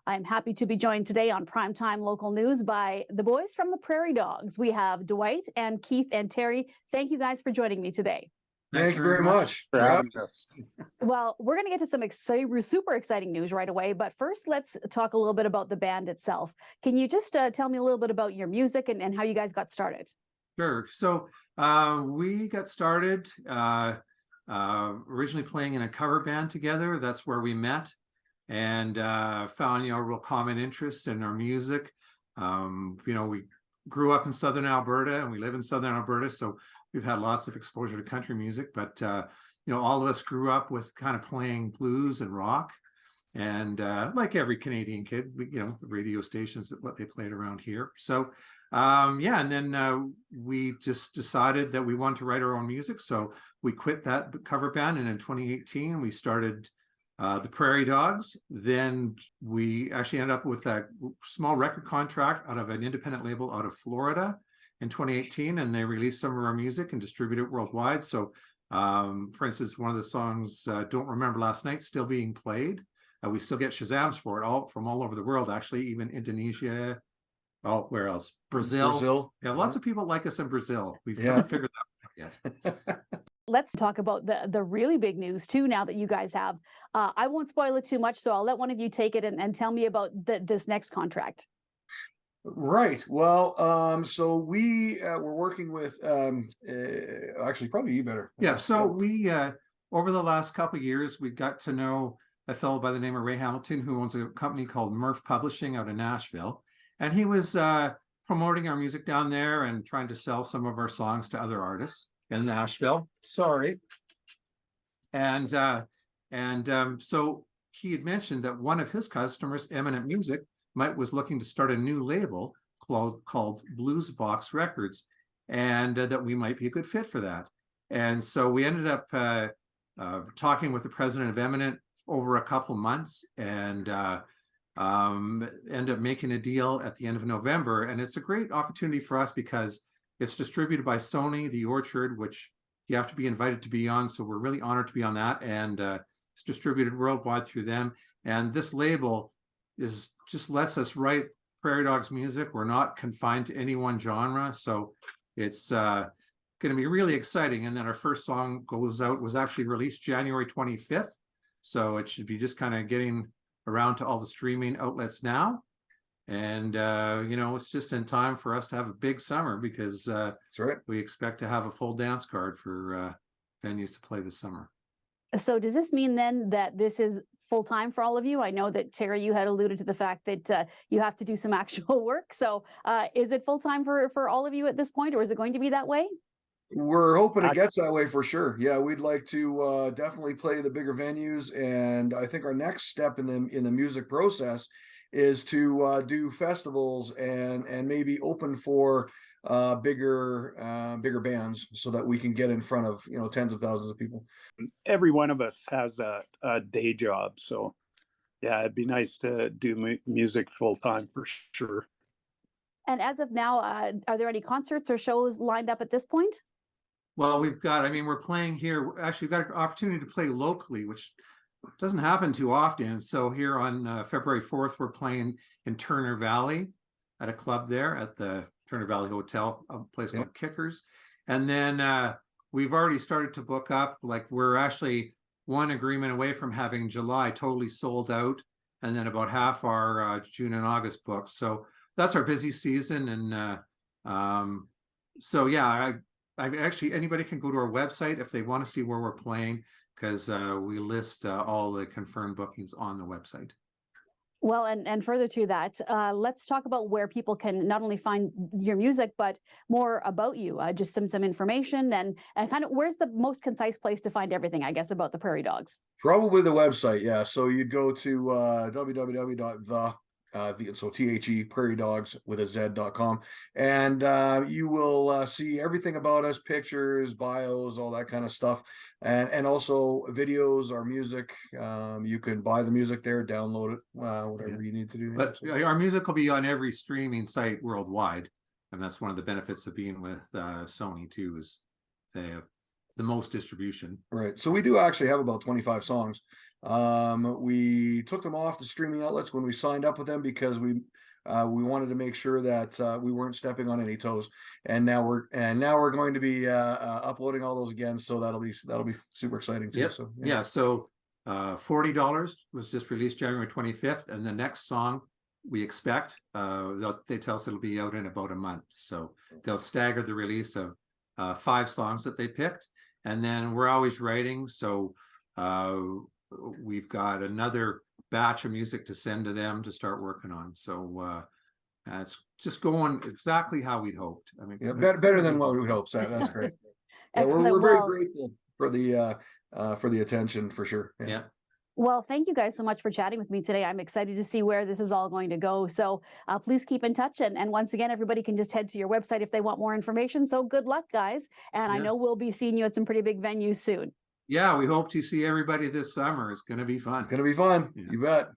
I'm happy to be joined today on Primetime Local News by the boys from the Prairie Dogz. We have Dwight and Keith and Terry. Thank you guys for joining me today. Thank you very much for having us. Well, we're going to get to some super exciting news right away, but first let's talk a little bit about the band itself. Can you just tell me a little bit about your music and how you guys got started? Sure. So we got started originally playing in a cover band together. That's where we met and found, a real common interest in our music. We grew up in Southern Alberta and we live in Southern Alberta, so we've had lots of exposure to country music, but all of us grew up with kind of playing blues and rock. And like every Canadian kid, the radio stations, what they played around here. So and then we just decided that we wanted to write our own music. So we quit that cover band, and in 2018 we started the Prairie Dogz. Then we actually ended up with a small record contract out of an independent label out of Florida in 2018, and they released some of our music and distributed it worldwide. So for instance, one of the songs, Don't Remember Last Night, still being played. We still get Shazams for it from all over the world, actually, even Indonesia. Oh, where else? Brazil. Yeah, lots of people like us in Brazil. We've haven't figured that out yet. Let's talk about the really big news too, now that you guys have. I won't spoil it too much, so I'll let one of you take it and tell me about this next contract. Right. Well, so we were working with, actually, probably you better. Yeah, so we, over the last couple of years, we got to know a fellow by the name of Ray Hamilton, who owns a company called Murph Publishing out of Nashville. And he was promoting our music down there and trying to sell some of our songs to other artists in Nashville. Sorry. And so he had mentioned that one of his customers, Eminent Music, was looking to start a new label called Blues Vox Records, and that we might be a good fit for that. And so we ended up talking with the president of Eminent over a couple months, and end up making a deal at the end of November. And it's a great opportunity for us because it's distributed by Sony, The Orchard, which you have to be invited to be on. So we're really honored to be on that. And it's distributed worldwide through them. And this label just lets us write Prairie Dogz music. We're not confined to any one genre. So it's going to be really exciting. And then our first song was actually released January 25th. So it should be just kind of getting around to all the streaming outlets now. And, it's just in time for us to have a big summer because that's right. We expect to have a full dance card for venues to play this summer. So does this mean then that this is full-time for all of you? I know that Terry, you had alluded to the fact that you have to do some actual work. So is it full-time for all of you at this point, or is it going to be that way? We're hoping it gets that way for sure. Yeah, we'd like to definitely play the bigger venues, and I think our next step in the music process is to do festivals and maybe open for bigger bands so that we can get in front of tens of thousands of people. Every one of us has a day job, so yeah, it'd be nice to do music full time for sure. And as of now, are there any concerts or shows lined up at this point? Well, we're playing here. Actually, we've got an opportunity to play locally, which doesn't happen too often. So here on February 4th, we're playing in Turner Valley at a club there at the Turner Valley Hotel, a place called Kickers. And then we've already started to book up. Like, we're actually one agreement away from having July totally sold out, and then about half our June and August booked. So that's our busy season. And so yeah, I actually, anybody can go to our website if they want to see where we're playing, because we list all the confirmed bookings on the website. Well, and further to that, let's talk about where people can not only find your music, but more about you, just some information and kind of where's the most concise place to find everything, I guess, about the Prairie Dogz. Probably the website, yeah. So you'd go to so THE Prairie Dogz with a Z.com, and you will see everything about us, pictures, bios, all that kind of stuff, and also videos, our music. You can buy the music there, download it, whatever you need to do. But our music will be on every streaming site worldwide, and that's one of the benefits of being with Sony too, is they have the most distribution. Right. So we do actually have about 25 songs. We took them off the streaming outlets when we signed up with them because we wanted to make sure that we weren't stepping on any toes. And now we're going to be uploading all those again. So that'll be super exciting too. Yep. So Yeah. So $40 was just released January 25th, and the next song we expect they tell us it'll be out in about a month. So they'll stagger the release of 5 songs that they picked, and then we're always writing. So we've got another batch of music to send to them to start working on. So it's just going exactly how we'd hoped. I mean, yeah, better than what we hoped. That's great. Yeah, we're very grateful for the attention, for sure. Yeah. Well, thank you guys so much for chatting with me today. I'm excited to see where this is all going to go. So please keep in touch. And once again, everybody can just head to your website if they want more information. So good luck, guys. And I know we'll be seeing you at some pretty big venues soon. Yeah, we hope to see everybody this summer. It's going to be fun. It's going to be fun. Yeah. You bet.